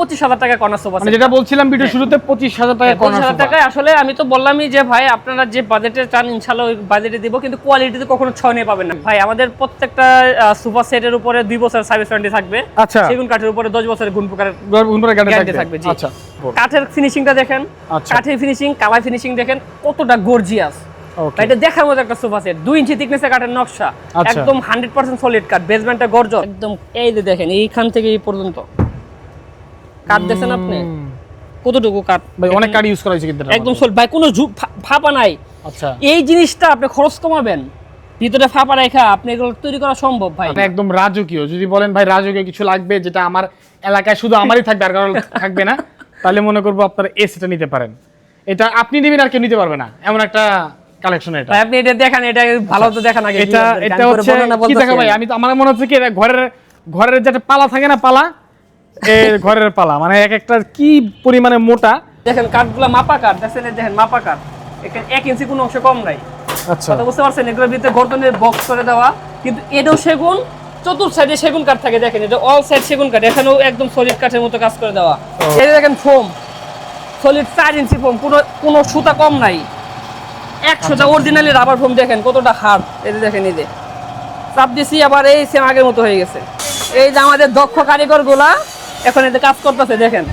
25,000 টাকা corner sofa মানে যেটা বলছিলাম ভিডিও শুরুতে 25,000 টাকা কর্নার সোফা। 25,000 টাকা আসলে আমি তো বললামই যে ভাই আপনারা যে বাজেটে চান ইনশাআল্লাহ ওই বাজেটে দিব, কিন্তু কোয়ালিটিতে কখনো ছয় নিয়ে পাবেন না ভাই। আমাদের প্রত্যেকটা সোফা সেটের উপরে 2 বছর সার্ভিস ওয়ারেন্টি থাকবে। আচ্ছা, সেগুন কাঠের উপরে 10 বছরের গুণপ্রকারের গ্যারান্টি থাকবে। জি আচ্ছা, কাঠের ফিনিশিংটা দেখেন, কাঠের ফিনিশিং, কালার ফিনিশিং দেখেন কতটা গর্জিয়াস। এটা দেখার মতো একটা সোফা সেট, 2 ইঞ্চি থিকনেসের কাঠের নকশা, একদম 100% সলিড কাঠ, বেসমেন্টটা গর্জন একদম। এই যে দেখেন এইখান থেকে এই পর্যন্ত কাঠ দেখেন আপনি কতটুকু কাঠ ভাই, অনেক কাঠ ইউজ করা হয়েছে কিন্তু একদম সলিড ভাই, কোনো ফাঁপা নাই। আচ্ছা, এই জিনিসটা আপনি খরচ কমাবেন, ভিতরে ফাঁপা রেখা আপনি এগুলো তৈরি করা সম্ভব ভাই। একদম রাজকীয়। যদি বলেন ভাই রাজকীয় কিছু লাগবে যেটা আমার এলাকায় শুধু আমারই থাকবে আর কারো থাকবে না, তাহলে মনে করবো আপনারা এসিটা নিতে পারেন। এটা আপনি নেবেন আর কেউ নিতে পারবে না, এমন একটা কালেকশন এটা। আপনি এটা দেখেন, এটা ভালো তো দেখান আগে। এটা হচ্ছে কি দেখা ভাই, আমি তো আমার মনে হচ্ছে কি এটা ঘরের যেটা পালা থাকে না, পালা এই ঘরের পালা, মানে এক একটা কি পরিমাণে মোটা। দেখেন কাঠগুলো মাপা কাঠ, দেখেন মাপা কাঠ, এখানে 1 ইঞ্চি কোনো অংশ কম নাই। আচ্ছা, কথা বুঝতে পারছেন? এগুলোর ভিতরে গর্দনের বক্স করে দেওয়া, কিন্তু এটাও সেগুন, চতুর্থ সাইডে সেগুন কাঠ থাকে। দেখেন এটা অল সাইড সেগুন কাঠ, এখানেও একদম সলিড কাঠের মতো কাজ করে দেওয়া। এই যে দেখেন ফোম, সলিড 4 ইঞ্চি ফোম, কোনো সুতা কম নাই, 100টা অরিজিনালি রাবার ফোম। দেখেন কতটা হার্ড, এই যে দেখেন, এই যে চাপ দিছি আবার এই সেম আগের মতো হয়ে গেছে। এই যে আমাদের দক্ষ কারিগর গুলা এখন এতে কাজ করতেছে। দেখেন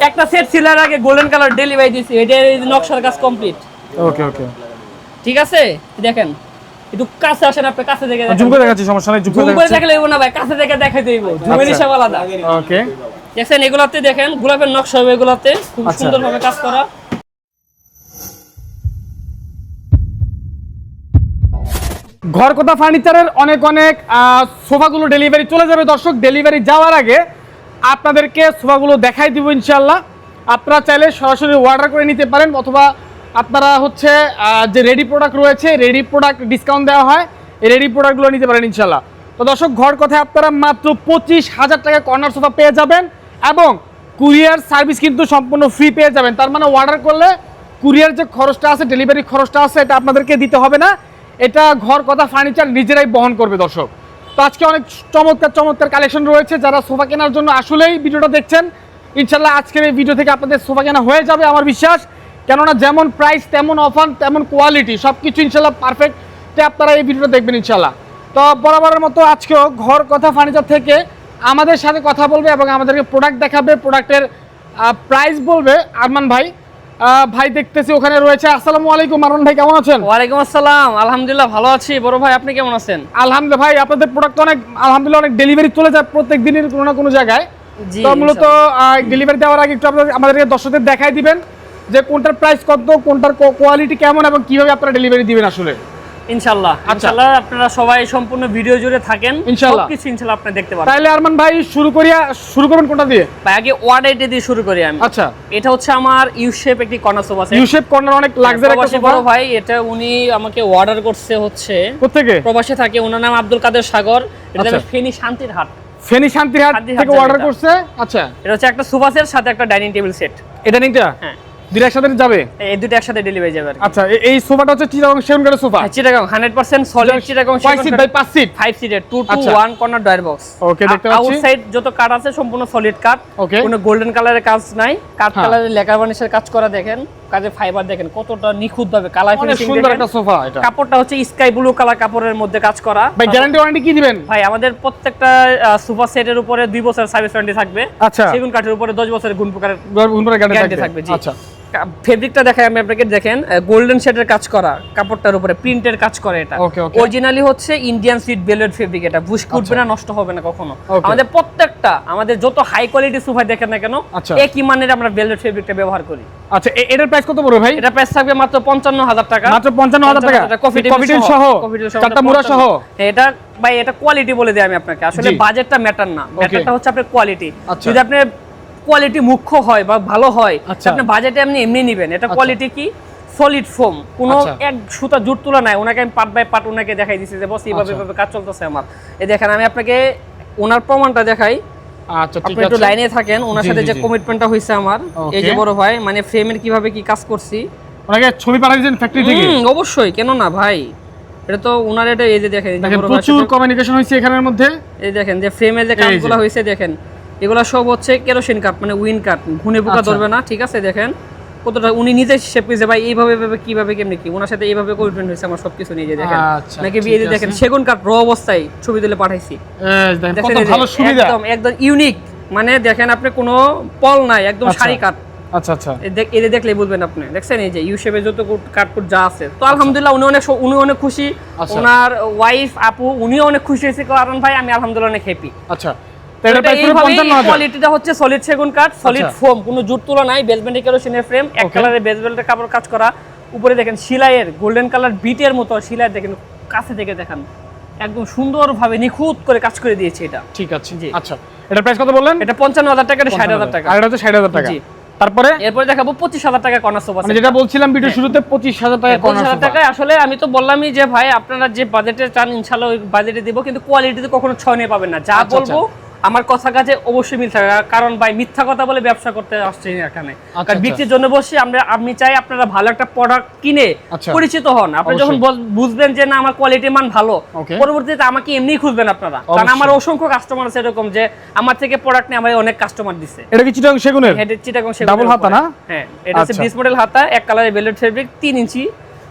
একটা সেট সিলার আগে গোল্ডেন কালার ডেলিভারি দিছি, এটা নকশার কাজ কমপ্লিট। ওকে ওকে, ঠিক আছে। দেখেন একটু কাছে আসেন, আপনি কাছে থেকে জুম করে দেখাচ্ছি, সমস্যা নাই, জুম করে দেখলে না ভাই, কাছে থেকে দেখাই দেব, জুমের হিসাব আলাদা। ওকে, দেখেন এগুলাতে দেখেন গোলাপের নকশা হবে, এগুলাতে খুব সুন্দরভাবে কাজ করা। ঘর কথা ফার্নিচারের অনেক সোফাগুলো ডেলিভারি চলে যাবে। দর্শক, ডেলিভারি যাওয়ার আগে আপনাদেরকে সোফাগুলো দেখাই দিব ইনশাল্লাহ। আপনারা চাইলে সরাসরি অর্ডার করে নিতে পারেন, অথবা আপনারা হচ্ছে যে রেডি প্রোডাক্ট রয়েছে, রেডি প্রোডাক্ট ডিসকাউন্ট দেওয়া হয়, এই রেডি প্রোডাক্টগুলো নিতে পারেন ইনশাল্লাহ। তো দর্শক, ঘর কথায় আপনারা মাত্র 25,000 টাকা কর্নার সোফা পেয়ে যাবেন, এবং কুরিয়ার সার্ভিস কিন্তু সম্পূর্ণ ফ্রি পেয়ে যাবেন। তার মানে অর্ডার করলে কুরিয়ার যে খরচটা আছে, ডেলিভারি খরচটা আছে, এটা আপনাদেরকে দিতে হবে না, এটা ঘর কথা ফার্নিচার নিজেরাই বহন করবে। দর্শক, তো আজকে অনেক চমৎকার কালেকশন রয়েছে। যারা সোফা কেনার জন্য আসলেই ভিডিওটা দেখছেন, ইনশাল্লাহ আজকের এই ভিডিও থেকে আপনাদের সোফা কেনা হয়ে যাবে আমার বিশ্বাস। কেননা যেমন প্রাইস, তেমন অফার, তেমন কোয়ালিটি, সব কিছু ইনশাল্লাহ পারফেক্টে আপনারা এই ভিডিওটা দেখবেন ইনশাল্লাহ। তো বরাবরের মতো আজকেও ঘর কথা ফার্নিচার থেকে আমাদের সাথে কথা বলবে এবং আমাদেরকে প্রোডাক্ট দেখাবে, প্রোডাক্টের প্রাইস বলবে আরমান ভাই। ভাই দেখতেছি ওখানে রয়েছে। আসসালামু আলাইকুম আরমান ভাই, কেমন আছেন? ওয়ালাইকুম আসসালাম, আলহামদুলিল্লাহ ভালো আছি। বড় ভাই আপনি কেমন আছেন? আলহামদুলিল্লাহ ভাই, আপনাদের প্রোডাক্ট অনেক আলহামদুলিল্লাহ অনেক ডেলিভারি চলে যায় প্রত্যেক দিনের কোনো না কোনো জায়গায়। তো মূলত ডেলিভারি দেওয়ার আগে একটু আমাদেরকে দর্শকদের দেখাই দিবেন যে কোনটার প্রাইস কত, কোনটার কোয়ালিটি কেমন, এবং কিভাবে আপনারা ডেলিভারি দিবেন আসলে। ইনশাআল্লাহ আপনারা সবাই সম্পূর্ণ ভিডিও জুড়ে থাকেন, সবকিছু ইনশাআল্লাহ আপনি দেখতে পাবেন। তাহলে আরমান ভাই শুরু করবেন কোনটা দিয়ে? ভাই আগে ওয়ার্ডাইটে দিয়ে শুরু করি আমি। আচ্ছা, এটা হচ্ছে আমার ইউ শেপ একটি corner sofa set. You shape corner, অনেক লাক্সারি একটা সোফা ভাই। এটা উনি আমাকে অর্ডার করছে হচ্ছে কোত্থেকে, প্রবাসে থাকে, ওনার নাম আব্দুল কাদের সাগর। এটা ফেনী শান্তিরহাট থেকে অর্ডার করছে। আচ্ছা, এটা হচ্ছে একটা সোফা সেট সাথে একটা ডাইনিং টেবিল সেট। এটা নিটা হ্যাঁ, দুইটা একসাথে যাবে? এই দুটো একসাথে ডেলিভারি যাবে। আচ্ছা, এই সোফাটা হচ্ছে চিটাগং সেগুন কাঠের sofa. Chittagong 100% solid Chittagong. 5 seat by 5 seat, 5 সিটের 2 to 1 corner drawer box. Okay, দেখতে পাচ্ছি আউটসাইড যত কাঠ আছে সম্পূর্ণ সলিড কাঠ, কোনো গোল্ডেন কালারের কাজ নাই। কাঠ কালারের লেকার বানিশের কাজ করা, দেখেন কাজে ফাইবার দেখেন কতটা নিখুঁত ভাবে কালার ফিনিশিং। সুন্দর একটা সোফা। এটা কাপড়টা হচ্ছে স্কাই ব্লু কালার কাপড়ের মধ্যে কাজ করা। ভাই গ্যারান্টি ওয়ারেন্টি কি দিবেন? ভাই আমাদের প্রত্যেকটা সোফা সেটের উপরে 2 বছর সার্ভিস ওয়ারেন্টি থাকবে। আচ্ছা, সেগুন কাঠের উপরে 10 বছরের গুণপ্রকারের গ্যারান্টি থাকবে। জি, আচ্ছা। ফেব্রিকটা দেখাই আমি আপনাকে, দেখেন গোল্ডেন শেডের কাজ করা, কাপড়টার উপরে প্রিন্টের কাজ করে। এটা অরিজিনালি হচ্ছে ইন্ডিয়ান সুইট বেলেট ফেব্রিক। এটা বুশকে উঠবে না, নষ্ট হবে না কখনো। আমাদের প্রত্যেকটা, আমাদের যত হাই কোয়ালিটি সোফা দেখেন না কেন, একই মানের আমরা বেলেট ফেব্রিকটা ব্যবহার করি। আচ্ছা, এটার প্রাইস কত পড়বে ভাই? এটা প্রাইস থাকবে মাত্র 55,000 টাকা। মাত্র 55,000 টাকা, কফি টেবিল সহ, চারটা মুড়া সহ। এটা ভাই, এটা কোয়ালিটি বলে দিই আমি আপনাকে, আসলে বাজেটটা ম্যাটার না, ম্যাটারটা হচ্ছে আপনার কোয়ালিটি। যদি আপনি কোয়ালিটি মুখ্য হয় বা ভালো হয়, আপনি বাজেটে এমনি নেবেন। এটা কোয়ালিটি কি, সলিড ফোম, কোনো এক সুতা জুট তোলা নাই। ওনাকে আমি পার্ট বাই পার্ট ওনাকে দেখাই দিছি যে বস এইভাবে কাজ চলতেছে আমার। এই দেখেন আমি আপনাকে ওনার প্রমাণটা দেখাই। আচ্ছা, ঠিক আছে, আপনি একটু লাইনে থাকেন। ওনার সাথে যে কমিটমেন্টটা হইছে আমার, এই যে বড় ভাই, মানে ফ্রেমের কিভাবে কি কাজ করছি, ওনাকে ছবি পাঠিয়ে দিয়েছেন ফ্যাক্টরি থেকে? অবশ্যই, কেন না ভাই। এটা তো ওনার, এটা এই যে দেখেন প্রচুর কমিউনিকেশন হইছে এখানের মধ্যে। এই দেখেন যে ফ্রেমের যে কাজগুলো হইছে, দেখেন এগুলো সব হচ্ছে কেরোসিন কাঠ, মানে উইন কাঠ, ঘুনে পোকা আচ্ছা। ধরবে না, ঠিক আছে? দেখেন কতটা উনি নিজে শেপ করেছে ভাই, এইভাবে এইভাবে কিভাবে কেমনে কি ওনার সাথে এইভাবে কমিটমেন্ট হয়েছে আমার সবকিছু নিয়ে যে দেখেন। আচ্ছা, নাকি ঠিক এই যে দেখেন আছে। সেগুন কাঠ র অবস্থায় ছবি তুলে পাঠাইছি, দেখেন দেখেন কত এই যে ভালো সুবিধা। একদম একদম ইউনিক, মানে দেখেন আপনি কোনো পল নাই, একদম আচ্ছা। সারি কাঠ। আচ্ছা আচ্ছা এদের দেখলেই বলবেন আপনি, দেখছেন এই যে ইউ শেপে যত কাঠকুট যা আছে। তো আলহামদুলিল্লাহ উনি অনেক খুশি, আচ্ছা। ওনার ওয়াইফ আপু উনিও অনেক খুশি হয়েছে, কারণ ভাই আমি আলহামদুলিল্লাহ অনেক হ্যাপি। আচ্ছা, তো এটার প্রাইস পুরো 55,000। কোয়ালিটিটা হচ্ছে সলিড সেগুন কাঠ, সলিড আচ্ছা। ফোম, কোনো জুট তোলা নাই, বেসমেন্টে কেরোসিনের ফ্রেম, এক Okay. কালারের বেসমেন্টের কাপড় কাজ করা, উপরে দেখেন সেলাইয়ের গোল্ডেন কালার বিটের মতো সেলাই, দেখেন কাছে থেকে দেখেন একদম সুন্দরভাবে নিখুঁত করে কাজ করে দিয়েছে এটা। ঠিক আছে, জি। আচ্ছা এটার প্রাইস কত বললেন? এটা 55,000 টাকা, এটা 60,000 টাকা। আর এটা হচ্ছে 60,000 টাকা। জি। তারপরে এরপরে দেখাবো 25,000 টাকা কর্নার সোফা মানে যেটা বলছিলাম ভিডিও শুরুতে 25,000 টাকা কর্নার 25,000 সোফা। টাকায় আসলে আমি তো বললামই যে ভাই আপনারা যে বাজেটে চান ইনশাআল্লাহ ওই বাজেটে দিব, কিন্তু কোয়ালিটিতে কখনো ছয় নিয়ে পাবেন না। যা আচ্ছা, বলবো আমার কথা কাজে অবশ্যই মিল থাকবে, কারণ ভাই মিথ্যা কথা বলে ব্যবসা করতে আসছি না এখানে। কারণ বিক্রির জন্য বসছি আমি চাই আপনারা ভালো একটা প্রোডাক্ট কিনে আচ্ছা। পরিচিত হন। আপনি যখন অবশ্যই। বুঝবেন যে না আমার কোয়ালিটির মান ভালো, Okay. পরবর্তীতে আমাকে এমনিই খুঁজবেন আপনারা। কারণ অবশ্যই। আমার অসংখ্য কাস্টমার আছে এরকম যে আমার থেকে প্রোডাক্ট নিয়ে আমার অনেক কাস্টমার দিছে। এটা কি চিটাং সেগুনের? হেডের চিটাগং সেগুনের Double হাতা উপরে। না? হ্যাঁ, এটা হচ্ছে আচ্ছা। 20 মডেল হাতা, এক কালারের ভেলভেট ফেব্রিক, 3 ইঞ্চি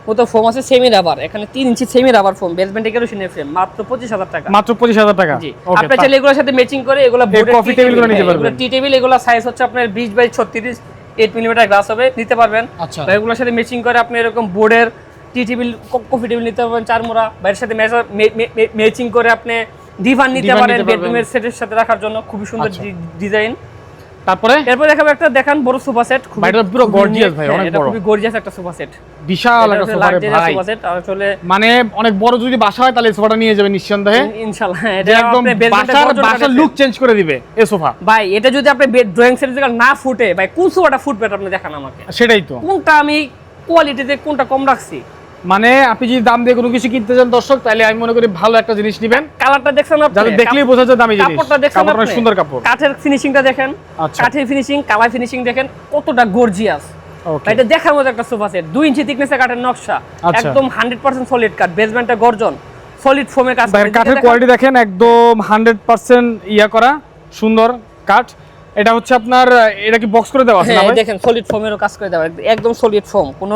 মতো ফোম আছে, সেমি রাবার। এখানে 3 ইঞ্চি সেমি রাবার ফোম, বেসমেন্টে কেরোসিনের ফ্রেম, মাত্র 25,000 টাকা। মাত্র 25,000 টাকা। জি, ওকে, আপনি চাইলে এগুলোর সাথে ম্যাচিং করে এগুলো কফি টেবিলগুলো নিতে পারবেন। টি টেবিল, এগুলো সাইজ হচ্ছে আপনার 20 বাই 36, 8 মিলিমিটার গ্লাস হবে, নিতে পারবেন। আচ্ছা। বা এগুলোর সাথে ম্যাচিং করে আপনি এরকম বোর্ডের টি টেবিল, কফি টেবিল নিতে পারবেন, চারমোড়া। বাইরের সাথে ম্যাচিং করে আপনি ডিভান নিতে ডিভান পারেন, নিতে পারবেন। বেডরুমের সেটের সাথে রাখার জন্য খুবই সুন্দর আচ্ছা। ডিজাইন। তারপরে এরপর দেখাবো একটা, দেখান বড় সোফা সেট, ভাই, এটা পুরো gorgeous ভাই, অনেক বড়। খুবই গর্জিয়াস একটা সোফা সেট, বিশাল একটা সোফা রে ভাই। সোফা সেট আসলে মানে অনেক বড় যদি বাসা হয় তাহলে এই সোফাটা নিয়ে যাবেন নিঃসন্দেহে। ইনশাআল্লাহ যে এটা একদম আপনি বেসমেন্টে বাসার লুক চেঞ্জ করে দিবে এই সোফা। ভাই এটা যদি আপনি ড্রয়িং সেট থেকে না ফুটে, ভাই কোন সোফাটা ফুটবে আপনি দেখান আমাকে। সেটাই তো, কোনটা আমি কোয়ালিটিতে কোনটা কম রাখছি। মানে আপনি যদি দাম দিয়ে কোনো কিছু কিনতে চান দর্শক, তাহলে আমি মনে করি ভালো একটা জিনিস নেবেন, কালারটা দেখছেন আপনি, যাতে দেখলেই বোঝা যায় দামি জিনিস। কাপড়টা দেখছেন কাপড়টা আপনি, সুন্দর কাপড়। কাঠের ফিনিশিংটা দেখেন, আচ্ছা। কাঠের ফিনিশিং, কালার ফিনিশিং দেখেন কতটা গর্জিয়াস। ওকে, এটা দেখার মতো একটা সোফা সেট, 2 ইঞ্চি থিকনেসের কাঠের নকশা, আচ্ছা। একদম 100% সলিড কাঠ, বেসমেন্টে গর্জন, সলিড ফোমে কাজ ভাই কাঠের কোয়ালিটি দেখেন, একদম 100% ইয়া করা সুন্দর কাঠ। এটা হচ্ছে আপনার, এটা কি বক্স করে দেওয়া আছে না হ্যাঁ ভাই? দেখেন সলিড ফোমেরও কাজ করে দেওয়া, একদম সলিড ফোম, কোনো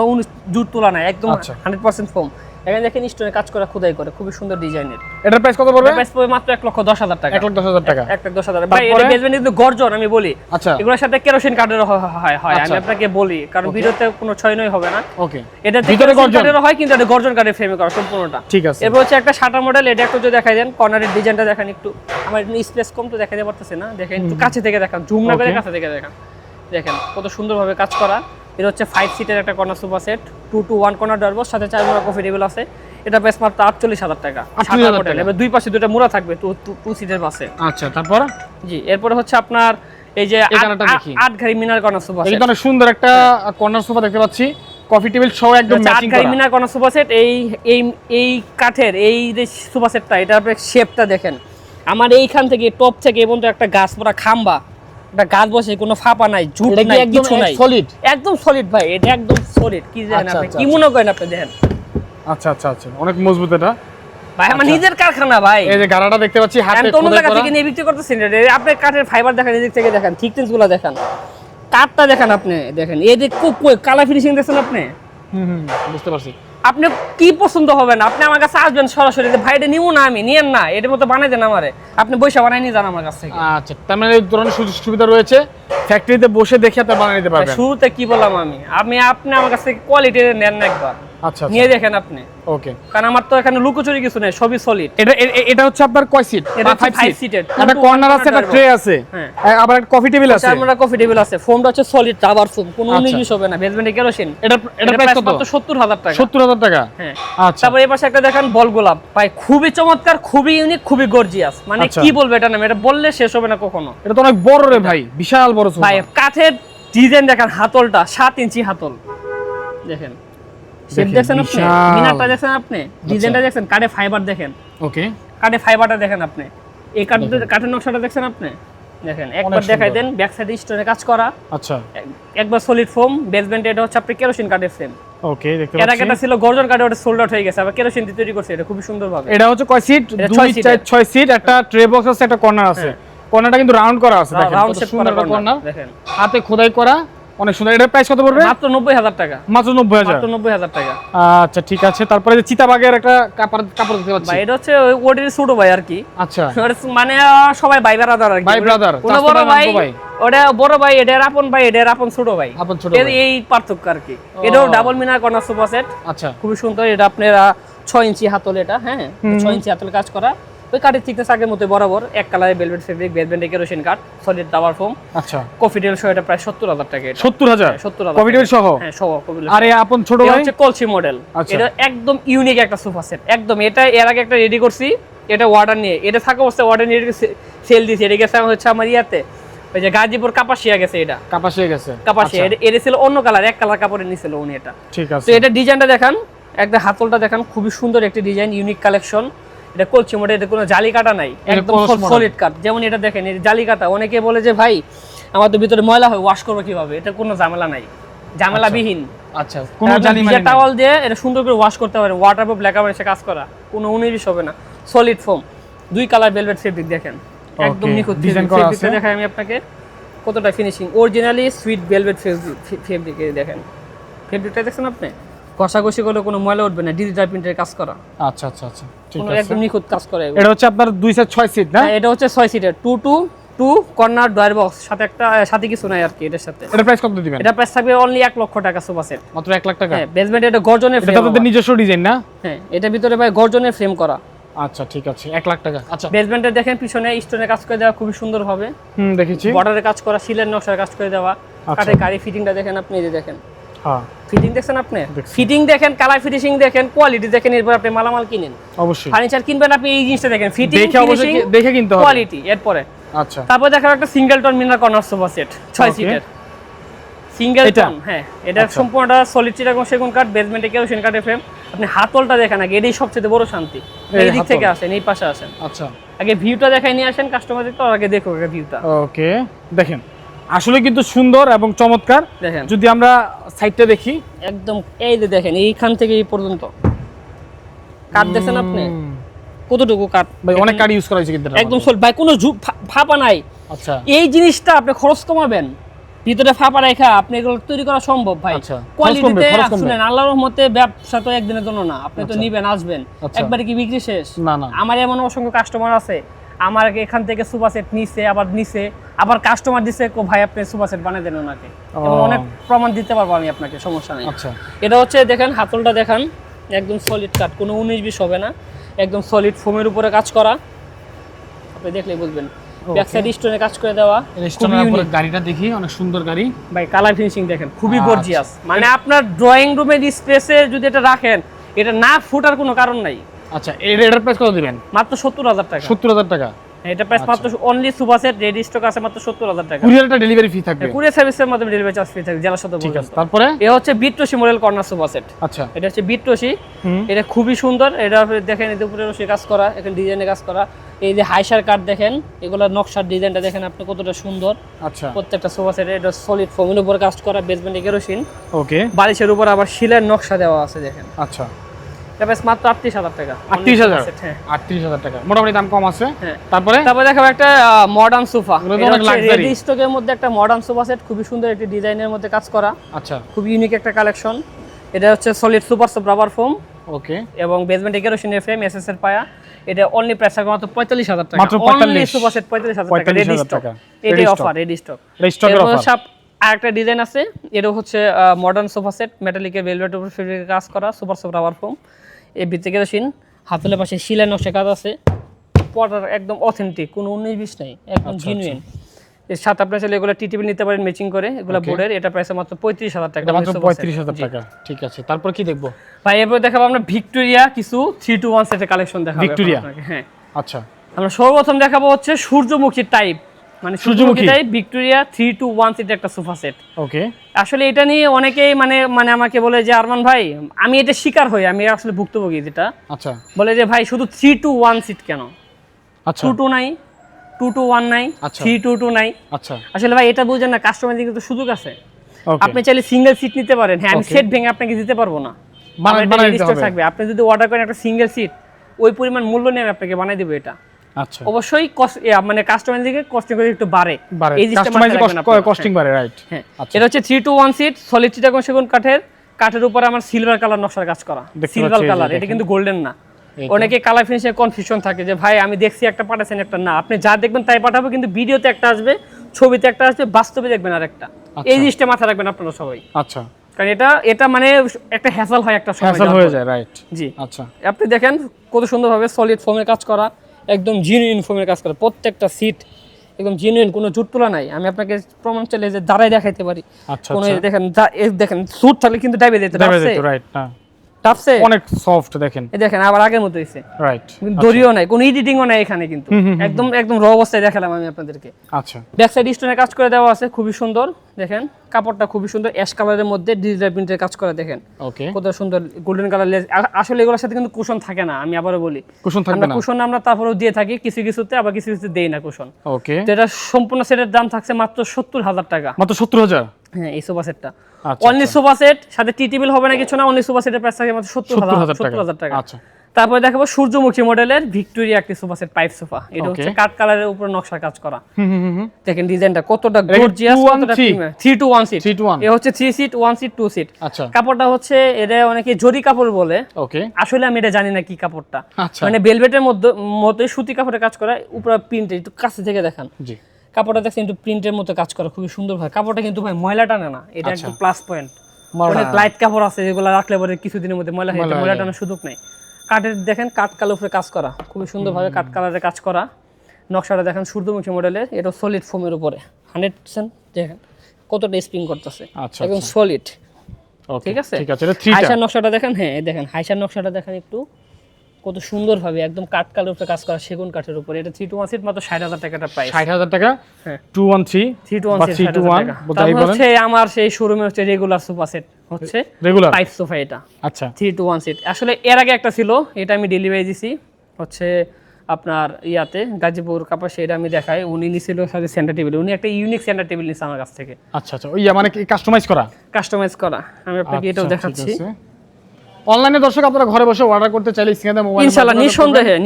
জুট তোলা নাই, একদম আচ্ছা। 100% ফোম। এখানে দেখেন স্টোনে কাজ করা, খোদাই করে, খুবই সুন্দর ডিজাইনের। এটার প্রাইস কত পড়বে? প্রাইস পড়বে মাত্র 1,10,000 টাকা। 1,10,000 টাকা। 1,10,000 ভাই, তারপরে? এটা বেসমেন্ট কিন্তু গর্জন আমি বলি। আচ্ছা। এগুলোর সাথে কেরোসিন কাঠের হয় আমি আচ্ছা। আপনাকে বলি, কারণ Okay. ভিডিওতে কোনো ছয়নই হবে না। ওকে, এটা ভিতরে কেরোসিন গর্জন। কাঠের হয়, কিন্তু এটা গর্জন কাঠের ফ্রেমে করা সম্পূর্ণটা। ঠিক আছে। এরপর হচ্ছে একটা শাটার মডেল, এটা একটু যদি দেখাই দেন, কর্নারের ডিজাইনটা দেখেন একটু, আমার একটু স্পেস কম তো দেখাতে পারতেছে না, দেখেন একটু কাছে থেকে দেখান, জুম না করে Okay. কাছে থেকে দেখান। দেখেন কত সুন্দরভাবে কাজ করা। এটা হচ্ছে 5 সিটের একটা corner sofa set, 2 to 1 corner ডরবস, সাথে 4 মোড়া কফি টেবিল আছে। এটা প্রাইস মাত্র 48,000 টাকা। 48,000 শাটার মডেল, টাকা। এবার দুই পাশে দুটো মোড়া থাকবে, 2 সিটের বাসে। আচ্ছা, তারপর জি, এরপরে হচ্ছে আপনার এই যে এখানেটা দেখি। 8 ঘাড়ি মিনার কর্নার সোফা এই সেট, তো অনেক সুন্দর একটা কর্নার সোফা দেখতে পাচ্ছি, কফি টেবিল সহ একদম 8 ম্যাচিং ঘাড়ি করা। মিনার কর্নার সোফা সেট। এই কাঠের এই যে সোফা সেটটা, এটা আপনি শেপটা দেখেন, আমার এইখান থেকে টপ থেকে এবং একটা গাছ পুরা খাম্বা, একটা গাছ বসে, কোনো ফাঁপা নাই, জুট এটা কি নাই, একদম কিছু নাই, solid? একদম সলিড ভাই, এটা একদম সলিড। কি জানেন আচ্ছা, আপনি, আচ্ছা, কি আচ্ছা। মনে করেন আপনি দেখেন আচ্ছা আচ্ছা আচ্ছা, অনেক মজবুত এটা। ভাই, আমার আচ্ছা। নিজের কারখানা ভাই। এই যে গাড়াটা দেখতে পাচ্ছি হাতে আমি তো অন্য খোদাই জায়গা করা। থেকে নিয়ে বিক্রি করতেছি না, আপনি কাঠের ফাইবার দেখেন, এদিক থেকে দেখেন, থিকনেস গুলো দেখেন, কাঠটা দেখেন, আপনি দেখেন এই যে কালার ফিনিশিং দেখছেন আপনি। হুম, বুঝতে পারছি। আপনি কি পছন্দ হবে না, আপনি আমার কাছে আসবেন সরাসরি, যে ভাই এটা নিব না, আমি নিয়েন না, এটার মতো বানাই দেন আমারে, আপনি বৈশা বানাই নিয়ে যান আমার কাছ থেকে। আচ্ছা, তার মানে এই ধরনের সুযোগ সুবিধা রয়েছে, ফ্যাক্টরিতে বসে দেখে আপনি বানিয়ে নিতে পারবেন। শুরুতে কি বললাম আপনি আমার কাছ থেকে কোয়ালিটি নেন না একবার, আচ্ছা, নিয়ে দেখেন আপনি, ওকে। কারণ আমার তো এখানে লুকোচুরি কিছু নেই, সবই সলিড। এটা হচ্ছে আপনার কয় সিট? এটা হচ্ছে 5 সিটের, একটা কর্নার আছে, একটা ট্রে আছে, হ্যাঁ। আবার একটা কফি টেবিল আছে। চারমোড়া কফি টেবিল আছে, ফোমটা হচ্ছে সলিড রাবার ফোম, কোনো আচ্ছা। 19 হবে না, বেসমেন্টে কেরোসিন। এটা প্রাইস কত? মাত্র 70,000 টাকা। 70,000 টাকা। হ্যাঁ। আচ্ছা, তারপর এই পাশে একটা দেখেন বল গোলাপ, ভাই খুবই চমৎকার, খুবই ইউনিক, খুবই গর্জিয়াস, মানে আচ্ছা। কি বলবো এটা নাম, এটা বললে শেষ হবে না কখনো। এটা তো অনেক বড় রে ভাই, বিশাল বড় সোফা। ভাই কাঠের ডিজাইন দেখেন, হাতলটা 7 ইঞ্চি হাতল দেখেন, শেপ দেখেন, দেখছেন আপনি, বিশাল। মিনারটা দেখছেন আপনি, ডিজাইনটা দেখছেন, কাঠে ফাইবার দেখেন, ওকে, কাঠে ফাইবারটা দেখেন আপনি, এই কাঠের নকশাটা দেখছেন আপনি, দেখেন একবার সুন্দর। দেখাই দেন, ব্যাক সাইডে স্টোনে কাজ করা, আচ্ছা, একবার সলিড ফোম, বেসমেন্টে এটা হচ্ছে আপনি কেরোসিন কাঠের ফ্রেম। ওকে, দেখতে এর আগে পাচ্ছি। এটা ছিল গর্জন কাঠে, ওটা সোল্ড আউট হয়ে গেছে, আবার কেরোসিন দিয়ে তৈরি করছে, এটা খুবই সুন্দরভাবে। এটা হচ্ছে কয় সিট? এটা 2 6 সিটের। 4 6 সিট, একটা ট্রে বক্স আছে, একটা কর্নার আছে। কর্নারটা কিন্তু রাউন্ড করা আছে, দেখেন রাউন্ড কত শেপ সুন্দর করা একটা কর্নার, দেখেন হাতে খোদাই করা, অনেক সুন্দর। এটার প্রাইস কত পড়বে? মাত্র 90000 টাকা। মাত্র 90000। মাত্র 90000 টাকা। আচ্ছা ঠিক আছে। তারপরে যে চিতাবাগের একটা কাপড় দেখতে পাচ্ছি ভাই এটা হচ্ছে ওডির ছোট ভাই আর কি। আচ্ছা, মানে সবাই ভাই ব্রাদার আর কি, ভাই ব্রাদার, কোন বড় ভাই ওটা বড় ভাই, এটার আপন ভাই, এটার আপন ছোট ভাই, আপন ছোট ভাই, এই পার্থক্য আর কি। এটাও ডাবল মিনার কর্নার সোফা সেট। আচ্ছা খুবই সুন্দর। এটা আপনারা 6 ইঞ্চি হাতল, এটা হ্যাঁ 6 ইঞ্চি হাতল কাজ করা। ওই কাঠের থিকনেস আগের মতো বরাবর, এক কালারে ভেলভেট ফেব্রিক, বেসমেন্টে কেরোসিন কাঠ, সলিড রাবার ফোম। আচ্ছা, কফি টেল সহ এটা প্রায় 70000 টাকা। এটা 70000 70000 কফি টেল সহ? হ্যাঁ সহ কফি টেল। আরে আপন ছোট এটা ভাই হচ্ছে কলসি মডেল। এটা একদম ইউনিক একটা সোফা সেট, একদম। এটা এর আগে একটা রেডি করছি, এটা অর্ডার নিয়ে, এটা থাকা অবস্থায় অর্ডার নিয়ে সেল দিয়েছি। এটা গেছে হচ্ছে আমার ইয়াতে, ওই যে গাজীপুর কাপাসিয়া গেছে, এটা কাপাসিয়া গেছে, কাপাসিয়া। এটা ছিল অন্য কালার, এক কালার কাপড়ে নিছিল উনি এটা। ঠিক আছে। তো এটা ডিজাইনটা দেখান, একটা হাতলটা দেখান, খুবই সুন্দর একটি ডিজাইন, ইউনিক কালেকশন। এটা কলসি মডেল, এটা কোনো জালি কাটা নাই, একদম সলিড কাট। যেমন এটা দেখেন, এই জালি কাটা। অনেকে বলে যে ভাই আমার তো ভিতরে ময়লা হয়, ওয়াশ করবো কিভাবে? এটা কোনো ঝামেলা নাই, ঝামেলাবিহীন। আচ্ছা, কোনো জালি মানে টাওয়াল দিয়ে এটা সুন্দর করে ওয়াশ করতে পারেন, ওয়াটারপ্রুফ ব্ল্যাক এসে কাজ করা, কোনো 19 হবে না। Solid foam, 2 colour velvet fabric দেখেন, একদম নিখুঁত ডিজাইন করা আছে। দেখাই আমি আপনাকে কতটা finishing, originally sweet velvet fabric. দেখেন ফেব্রিকটা দেখছেন আপনি, ঘষাঘষি করলে কোনো ময়লা উঠবে না, ডিজিটাল প্রিন্টের কাজ করা। আচ্ছা আচ্ছা আচ্ছা, ঠিক কোনো আছে। একদম নিখুঁত কাজ করে। এটা হচ্ছে আপনার 2 সেট 6 সিট না? হ্যাঁ, এটা হচ্ছে 6 সিটের, 2 কর্নার ডয়ার বক্স, সাথে কিছু নাই আর কি এটার সাথে। এটা প্রাইস কত দিবেন? এটা প্রাইস থাকবে অনলি 1 লক্ষ টাকা সোফা সেট। মাত্র 1 লাখ টাকা? হ্যাঁ, বেসমেন্ট এটা গর্জনের ফ্রেম। এটা তো নিজস্ব ডিজাইন না? হ্যাঁ, এটা ভিতরে ভাই গর্জনের ফ্রেম করা। আচ্ছা ঠিক আছে, 1 লাখ টাকা। আচ্ছা, বেসমেন্টে দেখেন পিছনে স্টোনে কাজ করে দেওয়া, খুবই সুন্দর ভাবে দেখেছি, বর্ডারে কাজ করা, সিলের নকশার কাজ করে দেওয়া। কাঠের গাড়ি ফিটিংটা দেখেন আপনি, এই যে দেখেন, হ্যাঁ ফিটিং দেখছেন আপনি, ফিটিং দেখেন, কালার ফিনিশিং দেখেন, কোয়ালিটি দেখেন। এরপর আপনি মালামাল কিনেন, অবশ্যই ফার্নিচার কিনবেন, আপনি এই জিনিসটা দেখেন, ফিটিং দেখে অবশ্যই দেখে কিনতে হবে, কোয়ালিটি। এরপরে আচ্ছা, তারপর দেখাবো একটা সিঙ্গেল টন মিনার কর্নার সোফা সেট, 6 সিটের সিঙ্গেল টন। হ্যাঁ, এটা সম্পূর্ণটা সলিড চিটাগং সেগুন কাঠ, বেসমেন্টে কেরোসিন কাঠের ফ্রেম। আপনি হাতলটা দেখেন আগে, এটাই সবচেয়ে বড় শান্তি। এই দিক থেকে আসেন, এই পাশে আসেন। আচ্ছা, আগে ভিউটা দেখাই নিয়ে আসেন কাস্টমারদের, তো আগে দেখো আগে ভিউটা। ওকে, দেখেন আসলে কিন্তু সুন্দর এবং চমৎকার। দেখেন যদি আমরা সাইডটা দেখি, একদম এই যে দেখেন, এইখান থেকে এই পর্যন্ত কাঠ দেখছেন আপনি, কতটুকু কাঠ ভাই, অনেক কাঠ ইউজ করা হয়েছে কিন্তু একদম সলিড ভাই, কোনো ফাঁপা নাই। আচ্ছা, এই জিনিসটা আপনি খরচ কমাবেন, ভিতরে ফাঁপা রেখা আপনি এগুলো তৈরি করা সম্ভব ভাই। আচ্ছা, কোয়ালিটিতে শুনেন, আল্লাহর রহমতে ব্যবসা তো একদিনের জন্য না, আপনি তো নিবেন, আসবেন, একবারে কি বিক্রি শেষ? না না, আমার এমন অসংখ্য কাস্টমার আছে, আমার এখান থেকে সোফা সেট নিছে, আবার কাস্টমার দিছে, ভাই আপনি সোফা সেট বানিয়ে দেন ওনাকে, এবং অনেক প্রমাণ দিতে পারবো আমি আপনাকে, সমস্যা নেই। আচ্ছা, এটা হচ্ছে দেখেন হাতলটা দেখেন, একদম সলিড কাঠ, কোনো 19-20 হবে না, একদম সলিড ফোমের উপরে কাজ করা, আপনি দেখলেই বুঝবেন। ব্যাক সাইড স্টোনে কাজ করে দেওয়া, স্টোনের উপরে গাড়িটা দেখি, অনেক সুন্দর গাড়ি ভাই। কালার ফিনিশিং দেখেন, খুবই গর্জিয়াস। মানে আপনার ড্রয়িং রুমের স্পেসে যদি এটা রাখেন, এটা না ফুটার কোনো কারণ নাই। আচ্ছা, এটার প্রাইস কত দিবেন? মাত্র 70000 টাকা। 70000 টাকা? এটা প্রাইস মাত্র only sofa set ready stock আছে মাত্র 70000 টাকা। কুরিয়ারটা ডেলিভারি ফি থাকবে? কুরিয়ার সার্ভিসের মাধ্যমে ডেলিভারি চার্জ ফ্রি থাকবে জেলা সদর। ঠিক আছে, তারপরে এটা হচ্ছে বিট্রসি মডেল কর্নার সোফা সেট। আচ্ছা, এটা হচ্ছে বিট্রসি, এটা খুবই সুন্দর। এটা দেখেন, এর উপরে রশি কাজ করা, এখানে ডিজাইনে কাজ করা। এই যে হাইসার কাট দেখেন, এগুলা নকশার ডিজাইনটা দেখেন আপনি কতটা সুন্দর। আচ্ছা, প্রত্যেকটা সোফা সেটে এটা সলিড ফোমের উপর কাজ করা, বেসমেন্টে কেরোসিন, ওকে, বালিশের উপর আবার শিলের নকশা দেওয়া আছে দেখেন। আচ্ছা, এটা প্রাইস মাত্র 38000 টাকা। 38000? হ্যাঁ, 38000 টাকা, মোটামুটি দাম কম আছে। হ্যাঁ, তারপরে দেখাবো একটা মডার্ন সোফা। এটা রেডি স্টকের মধ্যে একটা মডার্ন সোফা সেট, খুবই সুন্দর একটি ডিজাইনের মধ্যে কাজ করা। আচ্ছা, খুব ইউনিক একটা কালেকশন। এটা হচ্ছে solid super soft rubber foam, okay, এবং বেসমেন্টে কেরোসিনের ফ্রেম, এসএস এর পায়া। এটা অনলি প্রাইস থাকবে মাত্র 45000 টাকা। মাত্র 45 অনলি সোফা সেট 45000 টাকা রেডি স্টক। এটাই অফার, রেডি স্টক। স্টকের অফার। আরেকটা ডিজাইন আছে, এটা হচ্ছে মডার্ন সোফা সেট, মেটালিকের ভেলভেট উপর ফেব্রিকে কাজ করা, সুপার সফট রাবার ফোম। এই ভিতরে কেরোসিন, হাতলের পাশে শিলের নকশা কাজ আছে, পটার একদম অথেন্টিক, কোনো 19-20 নাই, একদম জেনুইন। এর সাথে আপনারা চাইলে এগুলো টিটিপি নিতে পারেন ম্যাচিং করে, এগুলো বোর্ডের। এটা প্রাইস মাত্র 35000 টাকা। মাত্র 35000 টাকা, ঠিক আছে। তারপর কি দেখবো ভাই? এরপর দেখাবো আমরা ভিক্টোরিয়া কিছু 3-to-1 সেটের কালেকশন দেখাবো ভিক্টোরিয়া। হ্যাঁ, আচ্ছা, আমরা সর্বপ্রথম দেখাবো হচ্ছে সূর্যমুখী টাইপ, মানে সূর্যমুখী টাইপ ভিক্টোরিয়া 3-to-1 সেটের একটা সোফা সেট। ওকে, আসলে এটা নিয়ে অনেকেই মানে আমাকে বলে যে আরমান ভাই, আমি এটা শিকার হই, আমি আসলে ভুক্তভোগী, যেটা আচ্ছা, বলে যে ভাই শুধু 3-to-1 সিট কেন, আচ্ছা, 2-2 নাই, 2-to-1 নাই, 3-to-2 নাই। আচ্ছা, আসলে ভাই এটা বুঝেন না, কাস্টমারদের কিন্তু সুযোগ আছে। ওকে, আপনি চাইলে সিঙ্গেল সিট নিতে পারেন। হ্যাঁ, আমি সেট ভেঙে আপনাকে দিতে পারবো না, বানাই দিতে হবে। থাকবে। আপনি যদি অর্ডার করেন একটা সিঙ্গেল সিট, ওই পরিমাণ মূল্য নিয়ে আমি আপনাকে বানাই দেবো এটা। আচ্ছা অবশ্যই মানে কাস্টমাইজিং এর কস্টিং করে একটু বাড়ে এই কাস্টমাইজিং কস্টিং বাড়ে, রাইট। হ্যাঁ, এটা হচ্ছে 3 to 1 সিট সলিড চিটাগং সেগুন কাঠের উপরে আমার সিলভার কালার নকশার কাজ করা, সিলভার কালার, এটা কিন্তু গোল্ডেন না। অনেকে কালার ফিনিশে কনফিউশন থাকে যে ভাই আমি দেখছি একটা পাঠাচ্ছেন একটা না, আপনি যা দেখবেন তাই পাঠাবো, কিন্তু ভিডিওতে একটা আসবে, ছবিতে একটা আসবে, বাস্তবে দেখবেন আরেকটা। এই জিনিসটা মাথায় রাখবেন আপনারা সবাই। আচ্ছা, কারণ এটা মানে একটা হ্যাসেল হয়, একটা সময় হ্যাসেল হয়ে যায়, রাইট। জি, আচ্ছা, আপনি দেখেন কত সুন্দরভাবে সলিড ফোমের কাজ করা, একদম জেনুইন ফোমের কাজ করা, প্রত্যেকটা সিট একদম জেনুইন, কোনো জুট তোলা নাই। আমি আপনাকে প্রমাণ চাইলে যে দাঁড়াই দেখাইতে পারি। আচ্ছা, কোনো দেখেন দেখেন সুট থাকলে কিন্তু ডাইবে দিতে পারছে, রাইট। না, টাপসে অনেক সফট, দেখেন এই দেখেন আবার আগের মতো হইছে, রাইট। দড়িও নাই, কোনো এডিটিংও নাই এখানে, কিন্তু একদম র অবস্থায় দেখালাম আমি আপনাদেরকে। আচ্ছা, ব্যাক সাইড স্টোনের কাজ করে দেওয়া আছে, খুবই সুন্দর। দেখেন কাপড়টা খুবই সুন্দর, অ্যাশ কালারের মধ্যে ডিজিটাল প্রিন্টের কাজ করা, দেখেন ওকে, কত সুন্দর গোল্ডেন কালার লেস। আসলে এগুলোর সাথে কিন্তু কুশন থাকে না, আমি আবারও বলি কুশন থাকবে না। কুশন আমরা তারপরেও দিয়ে থাকি কিছু কিছুতে, আবার কিছু কিছুতে দেই না কুশন। ওকে, তো এটা সম্পূর্ণ সেটের দাম থাকছে মাত্র 70,000 টাকা। মাত্র 70,000? হ্যাঁ, এই সোফা সেটটা আচ্ছা, অনলি সোফা সেট, সাথে টি টেবিল হবে না কিছু না, অনলি সোফা সেটের প্রাইস থাকে মাত্র 70,000 টাকা। আচ্ছা, তারপরে দেখাবো সূর্যমুখী মডেলের ভিক্টোরিয়া একটি সোফা সেট, পাইপ সোফা। এটা হচ্ছে কাঠ কালারের উপর নকশার কাজ করা। দেখেন ডিজাইনটা কতটা গর্জিয়াস, কতটা প্রিমিয়াম। 3 to 1 সিট, এই হচ্ছে 3 সিট, 1 সিট, 2 সিট। আচ্ছা, কাপড়টা হচ্ছে এটা অনেকে জরি কাপড় বলে, ওকে, আসলে আমি এটা জানি না কি কাপড়টা। আচ্ছা, মানে ভেলভেটের মধ্যে সুতি কাপড়ে কাজ করা, উপরে প্রিন্ট, একটু কাছে থেকে দেখান। জি, কাপড়টা দেখছেন একটু প্রিন্টের মতো কাজ করা, খুবই সুন্দর হয় কাপড়টা, কিন্তু ভাই ময়লা টানে না, এটা একদম প্লাস পয়েন্ট। অনেক লাইট কাপড় আছে যেগুলো রাখলে পরে কিছুদিনের মধ্যে ময়লা হয়ে যায়, ময়লা টানার সুযোগ নেই। কাঠের দেখেন কাঠ কালো উপরে কাজ করা, খুবই সুন্দরভাবে কাঠ কালারে কাজ করা। নকশাটা দেখেন সূর্যমুখী মডেলের, এটা সলিড ফোমের উপরে 100%। দেখেন কতটা স্প্রিং করতেছে, একদম সলিড। ঠিক আছে, হাইসার নকশাটা দেখেন, হ্যাঁ দেখেন হাইসার নকশাটা দেখেন একটু, কত সুন্দরভাবে একদম কাঠ কালোর উপরে কাজ করা, সেগুন কাঠের উপরে। এটা 3 to 1 সিট মাত্র 60,000 টাকাটা প্রাইস। 60,000 টাকা? হ্যাঁ, 213 3 to 1 সিট 60,000 টাকা। তারপর হচ্ছে আমার সেই শোরুমে হচ্ছে রেগুলার সোফা সেট, হচ্ছে রেগুলার পাইপ সোফা। এটা আচ্ছা, 3 to 1 সিট। আসলে এর আগে একটা ছিল, এটা আমি ডেলিভারি দিছি হচ্ছে আপনার ইয়াতে গাজীপুর কাপাসে, এটা আমি দেখাই। উনি নিছিল সাথে সেন্টার টেবিল, উনি একটা ইউনিক সেন্টার টেবিল নিছে আমার কাছ থেকে। আচ্ছা, আচ্ছা, ওই মানে কি কাস্টমাইজ করা? কাস্টমাইজ করা, আমি আপনাকে এটাও দেখাচ্ছি। অনলাইনে দর্শক আপনারা ঘরে বসে অর্ডার করতে চাইলে স্ক্রিনে মোবাইল ইনশাআল্লাহ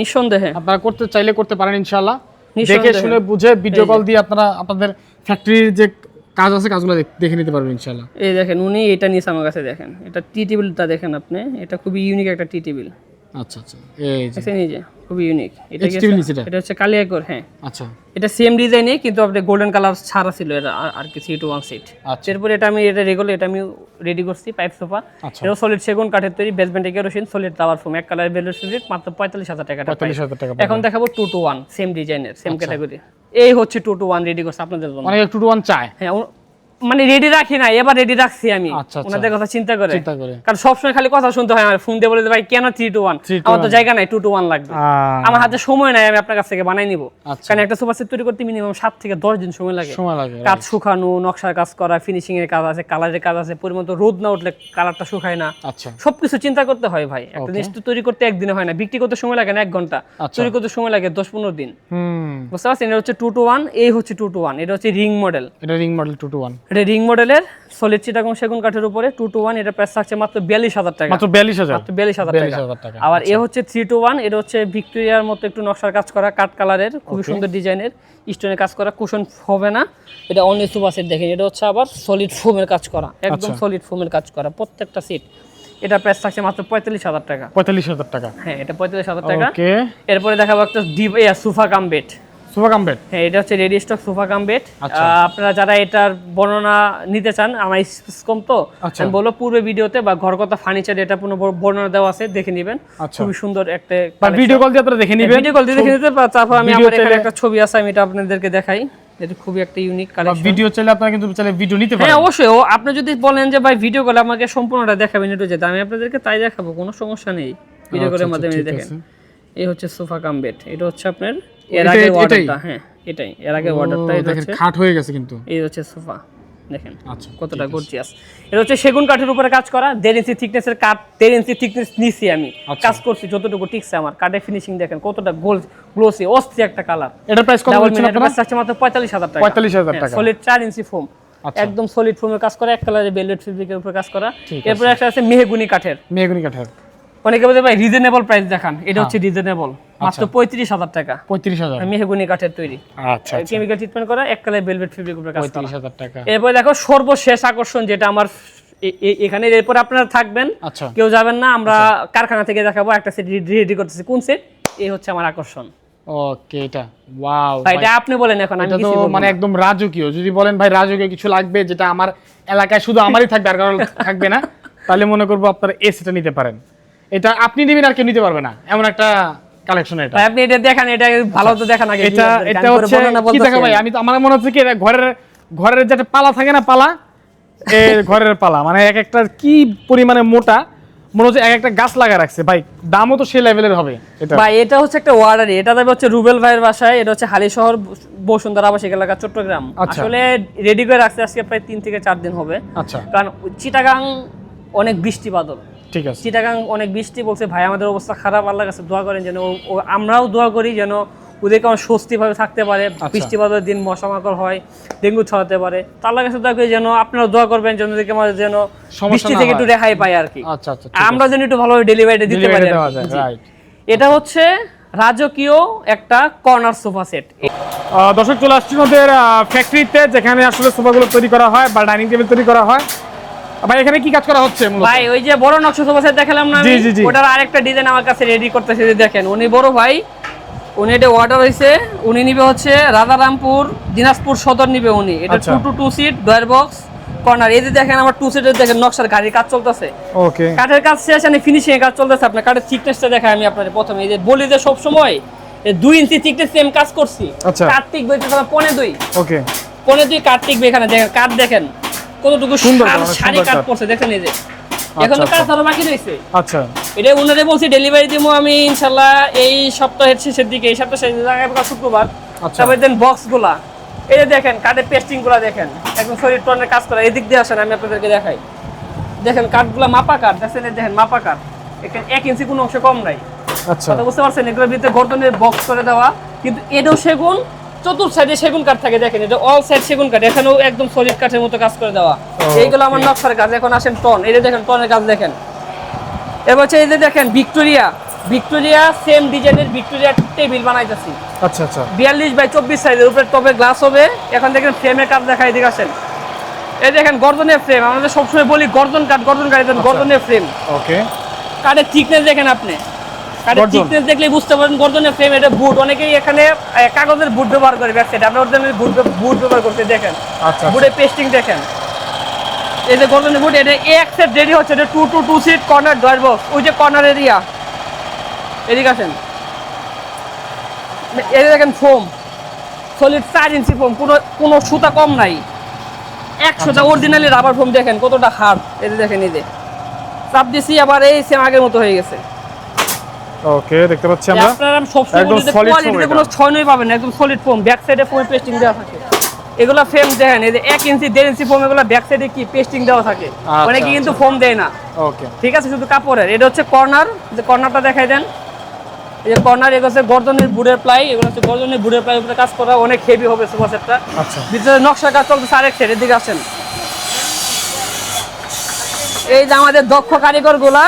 নিঃসন্দেহে আপনারা করতে চাইলে করতে পারেন ইনশাআল্লাহ। দেখে শুনে বুঝে ভিডিও কল দিয়ে আপনারা আপনাদের ফ্যাক্টরির যে কাজ আছে কাজগুলো দেখে নিতে পারবেন ইনশাআল্লাহ। এই দেখেন উনি এটা নিছে আমার কাছে, দেখেন এটা টি টেবিলটা দেখেন আপনি, এটা খুবই ইউনিক একটা টি টেবিল। আচ্ছা, আচ্ছা, এই যে নিজে খুবই ইউনিক। এটা হচ্ছে কালিয়াকর। হ্যাঁ, আচ্ছা, এটা সেম ডিজাইনে কিন্তু আপনি গোল্ডেন কালার ছাড়া ছিল এটা, আর কি 3 to 1 সিট। এরপরে এটা রেগুলার এটা আমি রেডি করছি পাইপ সোফা। এটা সলিড সেগুন কাঠের তৈরি, বেসমেন্টে কেরোসিন, সলিড টাওয়ার ফোম, এক কালার বেলের সুজিট, মাত্র 45,000 টাকা। 45,000 টাকা। এখন দেখাবো 2 to 1 সেম ডিজাইনের, সেম ক্যাটাগরি। এই হচ্ছে 2 to 1 রেডি করছে আপনাদের জন্য। মানে 2 to 1 চাই? হ্যাঁ, মানে রেডি রাখি না, এবার রেডি রাখছি আমি ওনাদের কথা চিন্তা করে। কারণ সবসময় খালি কথা শুনতে হয়, আমার ফোন দিয়ে বলে ভাই কেন 3 to 1, আমার তো জায়গা নাই, 2 to 1 লাগবে। আমার হাতে সময় নাই, আমি আপনার কাছ থেকে বানাই নিব। কারণ একটা সোফা সেট তৈরি করতে মিনিমাম 7 থেকে 10 দিন সময় লাগে। কাঠ শুকানো, নকশার কাজ করা, ফিনিশিং এর কাজ আছে, কালারের কাজ আছে, পরিমাণ রোদ না উঠলে কালারটা শুকায় না। সবকিছু চিন্তা করতে হয় ভাই। একটা জিনিস তৈরি করতে একদিনে হয় না, বিক্রি করতে সময় লাগে না 1 ঘন্টা, তৈরি করতে সময় লাগে 10-15 দিন। বুঝতে পারছেন? এটা হচ্ছে 2 to 1, এই হচ্ছে 2 to 1। এটা হচ্ছে রিং মডেল। এটা রিং মডেল 2 to 1। এটা রিং মডেলের সলিড চিটাগং সেগুন কাঠের উপরে 2 to 1। এটা প্রাইস থাকছে মাত্র 42,000 টাকা। মাত্র 42,000? মাত্র 42,000 টাকা। আবার এ হচ্ছে 3 to 1। এটা হচ্ছে ভিক্টোরিয়ার মতো একটু নকশার কাজ করা, কাঠ কালারের, খুবই সুন্দর ডিজাইনের, স্টোনের কাজ করা, কুশন হবে না। এটা অনলি সোফা সেট। দেখেন এটা হচ্ছে আবার সলিড ফোমের কাজ করা, একদম সলিড ফোমের কাজ করা প্রত্যেকটা সিট। এটা প্রাইস থাকছে মাত্র 45,000 টাকা। 45,000 টাকা? হ্যাঁ, এটা 45,000 টাকা। ওকে, এরপরে দেখাবো একটা sofa cum bed. Sofa cum bed? হ্যাঁ, এটা হচ্ছে ready stock sofa cum bed. আপনারা যারা এটার বর্ণনা নিতে চান, আমার স্পেস কম তো আমি বলবো পূর্বে ভিডিওতে বা ঘর কথা ফার্নিচার এটা পুরো বর্ণনা দেওয়া আছে, দেখে নেবেন। খুবই সুন্দর একটা ভিডিও কল দিয়ে আপনারা দেখে নেবেন। ভিডিও কল দিয়ে দেখে নিতে, তারপর আমি আমার এখানে একটা ছবি আছে, আমি এটা আপনাদেরকে দেখাই। এটা খুবই একটা ইউনিক কালেকশন। ভিডিও চাইলে আপনারা কিন্তু চাইলে ভিডিও নিতে পারেন। হ্যাঁ, অবশ্যই। আপনি যদি বলেন যে ভাই ভিডিও কলে আমাকে সম্পূর্ণটা দেখাবেন একটু যেটা, আমি আপনাদেরকে তাই দেখাবো, কোনো সমস্যা নেই। ভিডিও কলের মাধ্যমে দেখেন। এই হচ্ছে সোফা কাম বেড। এটা হচ্ছে আপনার এর আগে অর্ডারটা। হ্যাঁ, এটাই এর আগে অর্ডারটা। এটা দেখেন খাট হয়ে গেছে কিন্তু। এই হচ্ছে সোফা, দেখেন কতটা গর্জিয়াস। এটা হচ্ছে সেগুন কাঠের উপরে কাজ করা, 1.5 ইঞ্চি থিকনেসের কাঠ, 1.5 ইঞ্চি থিকনেস নিছি আমি, কাজ করছি যতটুকু টিকছে আমার। কাঠের ফিনিশিং দেখেন কতটা গ্লোসি, অস্থির একটা কালার। এটার প্রাইস কত বলছেন আপনারা? প্রাইস আছে মাত্র 45,000 টাকা। 45,000 টাকা। সলিড 4 ইঞ্চি ফোম, একদম সলিড ফোমের কাজ করা, এক কালারের ভেলভেট ফেব্রিকের উপরে কাজ করা। এরপর একটা আছে মেহগুনি কাঠের। মেহগুনি কাঠের অনেকে বলে ভাই রিজনেবল প্রাইস দেখান, এটা হচ্ছে রিজনেবল, মাত্র 35,000 টাকা। 35,000 মেহগনি কাঠের তৈরি, আচ্ছা কেমিক্যাল ট্রিটমেন্ট করা, এক কালার ভেলভেট ফেব্রিক উপরে কাজ করা। 35,000 টাকা। এরপর দেখো সর্বশেষ আকর্ষণ যেটা আমার এখানে, এরপর আপনারা থাকবেন, আচ্ছা কেউ যাবেন না, আমরা কারখানা থেকে দেখাবো একটা সেট রেডি করতেছি। কোন সেট? এই হচ্ছে আমার আকর্ষণ। ওকে, এটা ওয়াও ভাই এটা আপনি বলেন, এখন আমি এটা তো কিছু বলবো মানে না। একদম রাজকীয়। যদি বলেন ভাই রাজকীয় কিছু লাগবে যেটা আমার এলাকায় শুধু আমারই থাকবে আর কারো থাকবে না, তাহলে মনে করবো আপনারা এসিটা নিতে পারেন। এটা আপনি নেবেন আর কেউ নিতে পারবে না, এমন একটা কালেকশন এটা। ভাই আপনি এটা দেখেন, এটা ভালো তো দেখেন আগে। এটা হচ্ছে কি দেখা ভাই, আমি তো আমার মনে হচ্ছে কি এটা ঘরের যেটা পালা থাকে না, পালা ঘরের পালা, মানে এক একটা কি পরিমাণে মোটা, মনে হচ্ছে এক একটা গাছ লাগা রাখছে ভাই। দামও তো সেই লেভেলের হবে এটা ভাই। এটা হচ্ছে একটা ওয়ার্ডারি, এটা যাবে হচ্ছে রুবেল ভাইয়ের বাসায়, এটা হচ্ছে হালিশহর বসুন্ধরা আবাসিক এলাকা চট্টগ্রাম। আসলে রেডি করে রাখতে আজকে প্রায় 3 থেকে 4 দিন হবে। আচ্ছা, কারণ চিটাগাং অনেক বৃষ্টি বাদল, ঠিক আছে। চিটাগাং অনেক বৃষ্টি, বলছে ভাই আমাদের অবস্থা খারাপ, আল্লাহর কাছে দোয়া করেন যেন আমরাও দোয়া করি যেন ওদেরকে আমার স্বস্তিভাবে থাকতে পারে। বৃষ্টি বাদলের দিন মশা মাকড় হয়, ডেঙ্গু ছড়াতে পারে, তো আল্লাহর কাছে দোয়া করি যেন আপনারা দোয়া করবেন যেন ওদেরকে আমাদের যেন বৃষ্টি থেকে একটু রেহাই পাই আর কি। আচ্ছা আচ্ছা, আমরা যেন একটু ভালোভাবে ডেলিভারিটা দিতে পারি। এটা হচ্ছে রাজকীয় একটা কর্নার সোফা সেট। দর্শক চলে আসছি আমাদের ফ্যাক্টরিতে, যেখানে আসলে সোফাগুলো তৈরি করা হয় বা ডাইনিং টেবিল তৈরি করা হয়। ভাই এখানে কি কাজ করা হচ্ছে মূলত? ভাই ওই যে বড় নকশা সোফা সেট দেখালাম না আমি, ওটার আরেকটা ডিজাইন আমার কাছে রেডি করতেছে। দেখেন উনি বড় ভাই, উনি এটা অর্ডার হয়েছে, উনি নিবে হচ্ছে রাজারামপুর দিনাজপুর সদর নিবে উনি। এটা 2 সিট ডয়ার বক্স কর্নার। এই যে দেখেন আমার 2 সিটের দেখেন নকশার গাড়ির কাজ চলতেছে। ওকে, কাঠের কাজ শেষ, মানে ফিনিশিং এর কাজ চলতেছে। আপনার কাঠের থিকনেসটা দেখাই আমি আপনাদের প্রথমে। এই যে বলি যে সব সময় 2 ইঞ্চি থিকনেস সেম কাজ করছি। আচ্ছা, কার্তিক বইতে 2.5। ওকে, 2.5 কার্তিক এখানে দেখেন কাঠ দেখেন কতটুকু সারি কাট পড়ছে, দেখেন এই যে এখনো কাজ আরো বাকি রয়েছে। আচ্ছা, এটা উনারে বলছি ডেলিভারি দিব আমি ইনশাআল্লাহ এই সপ্তাহের শেষের দিকে, এই সপ্তাহের শেষের দিকে শুক্রবার। তারপরে দেন বক্সগুলা এই যে দেখেন, কাঠের পেস্টিংগুলা দেখেন একদম শরীর টনের কাজ করা। এদিক দিয়ে আসেন আমি আপনাদেরকে দেখাই। দেখেন কাঠগুলা মাপা কাঠ, দেখেন মাপা কাঠ, এখানে 1 ইঞ্চি কোনো অংশ কম নাই। আচ্ছা, কথা বুঝতে পারছেন? এগুলোর ভিতরে গর্দনের বক্স করে দেওয়া, কিন্তু এটাও সেগুন, চতুর্থ সাইডে সেগুন কাঠ থাকে। দেখেন এটা অল সাইড সেগুন কাঠ, এখানেও একদম সলিড কাঠের মতো কাজ করে দেওয়া। এইগুলো আমার নকশার কাজ। এখন আসেন টন, এই যে দেখেন টনের কাজ দেখেন। এবার হচ্ছে এই যে দেখেন ভিক্টোরিয়া সেম ডিজাইনের ভিক্টোরিয়া টেবিল বানাইতেছি। আচ্ছা আচ্ছা, 42 বাই 24 সাইজের, উপরে টপে গ্লাস হবে। এখন দেখেন ফ্রেমের কাজ দেখাই, এদিকে আসেন। এই দেখেন গর্দনের ফ্রেম, আমাদের সবসময় বলি গর্দন কাঠ, গর্দনের ফ্রেম। ওকে, কাঠের থিকনেস দেখেন আপনি, কাঠের থিকনেস দেখলেই বুঝতে পারেন গর্দনের ফ্রেম। এটা বুট, অনেকেই এখানে কাগজের বুট ব্যবহার করে ব্যাক সাইডে, আমরা অরিজিনাল বুট ব্যবহার করতে দেখেন। আচ্ছা, বুটের পেস্টিং দেখেন। এই যে গর্দনের বুট, এটা এক সেট রেডি হচ্ছে। এটা 2 সিট কর্নার ডয়ার বক্স। ওই যে কর্নার এরিয়া, এদিকে আসেন। এই দেখেন ফোম, সলিড 4 ইঞ্চি ফোম, কোনো সুতা কম নাই, 100টা অরিজিনালি রাবার ফোম। দেখেন কতটা হার্ড, এই যে দেখেন, এই যে চাপ দিছি আবার এই সেম আগের মতো হয়ে গেছে। ওকে, দেখতে পাচ্ছি আমরা আপনারা সবসময় কোয়ালিটিতে কোনো ছয়নই পাবেন না, একদম সলিড ফোম। ব্যাক সাইডে ফোম পেস্টিং দেওয়া থাকে। এগুলা ফ্রেম দেখেন, এই যে 1 ইঞ্চি 1.5 ইঞ্চি ফোম, এগুলা ব্যাক সাইডে কি পেস্টিং দেওয়া থাকে। অনেকে কিন্তু ফোম দেয় না। ওকে, ঠিক আছে, শুধু কাপড়ের। এটা হচ্ছে কর্নার, যে কর্নারটা দেখাই দেন। এই যে কর্নার, এগুলো হচ্ছে গর্দনের বুডের প্লাই, এগুলো হচ্ছে গর্দনের বুডের প্লাই উপরে কাজ করা, অনেক হেভি হবে সোফা সেটটা। আচ্ছা, ভিতরে নকশার কাজ চলতেছে আরেক সেট, এদিকে আসেন। এই যে আমাদের দক্ষ কারিগর গুলা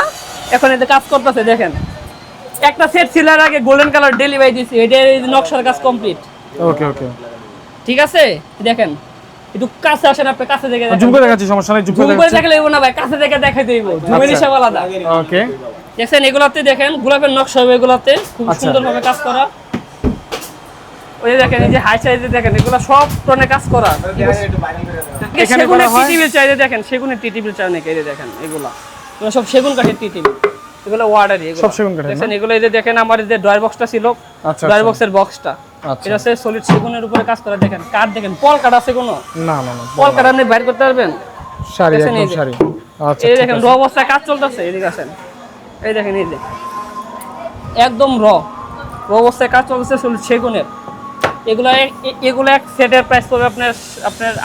এখন এতে কাজ করতেছে। দেখেন একটা সেট ছিল এর আগে গোল্ডেন কালার ডেলিভারি দিছি, এটা নকশার কাজ কমপ্লিট। ওকে ওকে, ঠিক আছে, দেখেন একটু কাছে আসেন, আপনি কাছে দেখে জুম করে দেখাচ্ছি, সমস্যা নাই, জুম করে দেখলে না ভাই, কাছে দেখে দেখাই দেব, জুমের হিসাব আলাদা। ওকে, দেখেন এগুলাতে দেখেন গোলাপের নকশা হবে, এগুলাতে খুব সুন্দরভাবে কাজ করা। ওই যে দেখেন এই যে হাই সাইজে দেখেন, এগুলা সব টনে কাজ করা। সেগুনের টিটিবিল চাইলে দেখেন, সেগুনের টিটিবিল চাই নাকি, এই যে দেখেন এগুলা সব সেগুন কাঠের টিটিবিল, এগুলো ওয়ার্ডারি, সব সেগুন কাঠের। দেখেন এগুলো এই যে দেখেন আমার যে ডয়ার বক্সটা ছিল, ডয়ার বক্সের বক্সটা, এটা হচ্ছে সলিড সেগুনের উপরে কাজ করা। দেখেন কাঠ দেখেন, পল কাঠ আছে কোনো? না না না, পল কাঠ আপনি বাইর করতে পারবেন? সারি, একদম সারি। আচ্ছা, এই দেখেন র অবস্থায় কাজ চলতেছে, এদিকে আসেন। এই দেখেন এই যে একদম র অবস্থায় কাজ চলতেছে সলিড সেগুনের। এগুলো এক সেটের প্রাইস পড়বে আপনার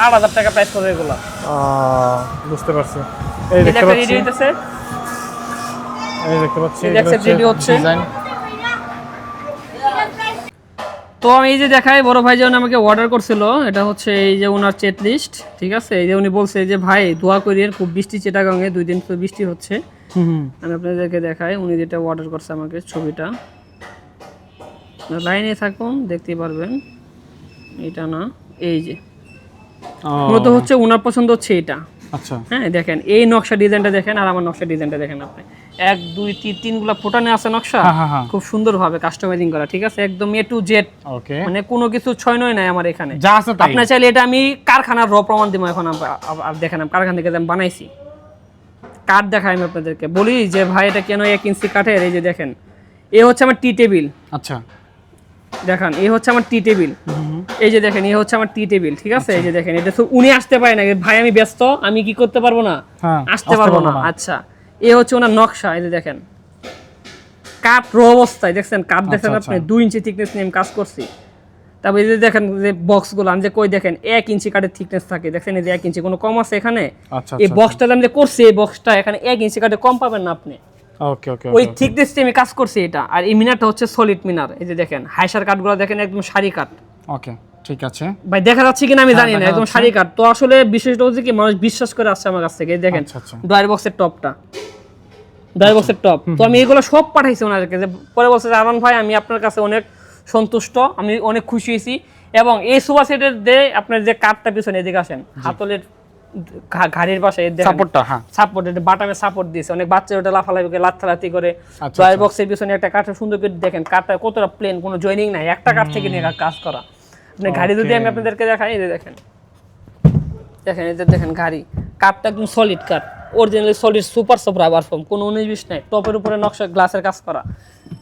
8,000 টাকা প্রাইস পড়বে এগুলো। বুঝতে পারছি। এই দেখতে পাচ্ছি, রেডি হইতেছে, এই দেখতে পাচ্ছি, এই দেখছেন রেডি হচ্ছে। তো আমি এই যে দেখাই, বড় ভাই যেন আমাকে অর্ডার করছিল, এটা হচ্ছে এই যে ওনার চেক লিস্ট। ঠিক আছে, এই যে উনি বলছে যে ভাই দোয়া করিয়েন, খুব বৃষ্টি চিটাগাঙে 2 দিন তো বৃষ্টি হচ্ছে, হুম আমি আপনাদেরকে দেখাই উনি যেটা অর্ডার করছে আমাকে ছবিটা, লাইনে থাকুন দেখতে পারবেন। এটা না, এই যে মূলত হচ্ছে ওনার পছন্দ হচ্ছে এটা। আচ্ছা হ্যাঁ দেখেন এই নকশা ডিজাইনটা দেখেন আর আমার নকশা ডিজাইনটা দেখেন আপনি, 1 2 3 তিনগুলা ফোটানো আছে নকশা, হ্যাঁ খুব সুন্দরভাবে কাস্টমাইজিং করা, ঠিক আছে, একদম A to Z, ওকে মানে কোনো কিছু ছয় নয় নাই আমার এখানে। যা আছে তাই আপনার চাইলে এটা আমি কারখানার র প্রমাণ দিব এখন, দেখেন আমি কারখানা থেকে আমি বানাইছি, কাঠ দেখাই আমি আপনাদেরকে, বলি যে ভাই এটা কেন 1 ইঞ্চি কাঠের। এই যে দেখেন এ হচ্ছে আমার টি টেবিল, আচ্ছা দেখেন এই হচ্ছে আমার টি টেবিল, এই যে দেখেন এই হচ্ছে আমার টি টেবিল, ঠিক আছে। এই যে দেখেন এটা তো উনি আসতে পারে না, ভাই আমি ব্যস্ত, আমি কি করতে পারবো না, হ্যাঁ আসতে পারবো না। আচ্ছা এ হচ্ছে ওনার নকশা, এই যে দেখেন কাঠ র অবস্থায়, দেখছেন কাঠ দেখেন আপনি 2 ইঞ্চি থিকনেস নিয়ে আমি কাজ করছি। তারপর এই যে দেখেন যে বক্সগুলো আমি যে কই দেখেন 1 ইঞ্চি কাঠের থিকনেস থাকে, দেখেন এই যে 1 ইঞ্চি, কোনো কম আছে এখানে? আচ্ছা এই বক্সটা আমি যে করছি, এই বক্সটা এখানে 1 ইঞ্চি কাঠে কম পাবেন না আপনি, ওকে ওকে ওই থিকনেসটা আমি কাজ করছি এটা। আর এই মিনারটা হচ্ছে সলিড মিনার, এই যে দেখেন হাইসার কাঠগুলো দেখেন একদম সারি কাঠ। ওকে ঠিক আছে ভাই দেখা যাচ্ছে কিনা আমি জানি না, একদম সারি কাঠ। তো আসলে বিশেষটা হচ্ছে কি মানুষ বিশ্বাস করে আসছে আমার কাছ থেকে। এই দেখেন আচ্ছা ডয়ার বক্সের টপটা, ডয়ার বক্সের টপ, তো আমি এগুলো সব পাঠাইছি ওনাদেরকে, যে পরে বলছে যে আরমান ভাই আমি আপনার কাছে অনেক সন্তুষ্ট, আমি অনেক খুশি হয়েছি। এবং এই সোফা সেটের যে আপনার যে কাঠটা পিছনে এদিকে আসেন, হাতলের ঘাড়ির পাশে সাপোর্টটা, হ্যাঁ সাপোর্ট, এটা বাটামে সাপোর্ট দিয়েছে, অনেক বাচ্চা ওটা লাফালাফি করে লাথি করে। আচ্ছা, ডয়ার বক্সের পিছনে একটা কাঠের সুন্দর করে দেখেন, কাঠটা কতটা প্লেন, কোনো জয়েনিং নাই, একটা কাঠ থেকে নিয়ে কাজ করা। আপনি ঘাড়ি যদি আমি আপনাদেরকে দেখাই, এই যে দেখেন, দেখেন এই যে দেখেন ঘাড়ি, কাঠটা একদম সলিড কাঠ, originally solid super soft rubber foam, কোনো 19-20 নাই। টপের উপরে নকশা গ্লাসের কাজ করা,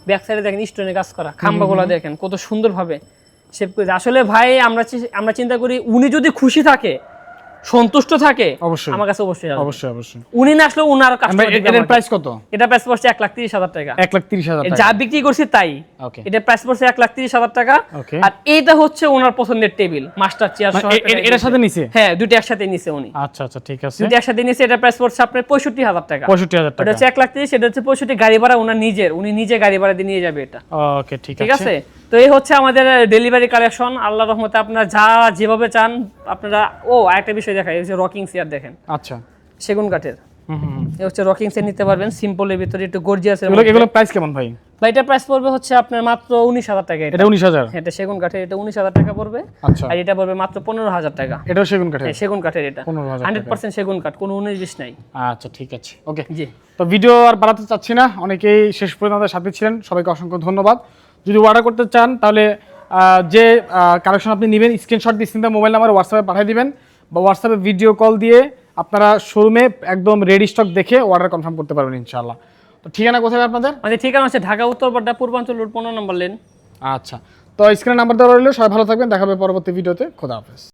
ব্যাক সাইডে দেখেন স্টোনের কাজ করা, খাম্বাগুলো দেখেন কত সুন্দরভাবে শেপ করে। আসলে ভাই আমরা চিন্তা করি উনি যদি খুশি থাকে, সন্তুষ্ট থাকে, অবশ্যই আমার কাছে অবশ্যই আসবে। অবশ্যই অবশ্যই। উনি না আসলে উনার কাস্টমার, এটার প্রাইস কত? এটা প্রাইস পড়ছে 1,30,000 টাকা, 1,30,000 টাকা যা বিক্রি করছি তাই। ওকে এটা প্রাইস পড়ছে 1,30,000 টাকা। ওকে আর এইটা হচ্ছে ওনার পছন্দের টেবিল, মাস্টার চেয়ার সহ। এটার সাথে নিছে? হ্যাঁ দুটো একসাথে নিছে উনি। আচ্ছা আচ্ছা ঠিক আছে, দুটো একসাথে নিছে। এটা প্রাইস পড়ছে আপনার 65,000 টাকা। 65,000 এটা টাকা হচ্ছে 1,30,000, এটা হচ্ছে 65 গাড়ি ভাড়া ওনার নিজের, উনি নিজে গাড়ি ভাড়া দিয়ে নিয়ে যাবে এটা। ওকে ঠিক ঠিক আছে। আছে, তো এই হচ্ছে আমাদের ডেলিভারি কালেকশন। আল্লাহর রহমতে আপনারা যেভাবে চান আপনারা। ও আরেকটা বিষয় দেখাই, এই যে রকিং চেয়ার দেখেন, আচ্ছা সেগুন কাঠের, হুম এই হচ্ছে রকিং চেয়ার নিতে পারবেন, সিম্পলের ভিতরে একটু গর্জিয়াস। এগুলো প্রাইস কেমন ভাই? ভাই এটা প্রাইস পড়বে হচ্ছে আপনার মাত্র 19,000 টাকা। এটা 19,000? এটা সেগুন কাঠের, এটা 19,000 টাকা পড়বে। আচ্ছা আর এটা পড়বে মাত্র 15,000 টাকা। এটাও সেগুন কাঠের? হ্যাঁ সেগুন কাঠের, এটা 15,000 100% সেগুন কাঠ, কোনো 19-20 নাই। আচ্ছা ঠিক আছে ওকে। জি তো ভিডিও আর বাড়াতে চাচ্ছি না, অনেকেই শেষ পর্যন্ত আমাদের সাথে ছিলেন, সবাইকে অসংখ্য ধন্যবাদ। যদি অর্ডার করতে চান তাহলে যে কালেকশন আপনি নেবেন স্ক্রিনশট দিয়ে স্ক্রিনে মোবাইল নাম্বার হোয়াটসঅ্যাপে পাঠিয়ে দিবেন, বা হোয়াটসঅ্যাপে ভিডিও কল দিয়ে আপনারা শোরুমে একদম রেডি স্টক দেখে অর্ডার কনফার্ম করতে পারবেন ইনশাআল্লাহ। তো ঠিকানা কোথায় আপনাদের? আমাদের ঠিকানা হচ্ছে ঢাকা উত্তরপাড়া পূর্বাঞ্চল রোড 15 নম্বর লেন। আচ্ছা, তো স্ক্রিনে নাম্বার দেওয়া রইল। সবাই ভালো থাকবেন, দেখা হবে পরবর্তী ভিডিওতে। খোদা হাফেজ।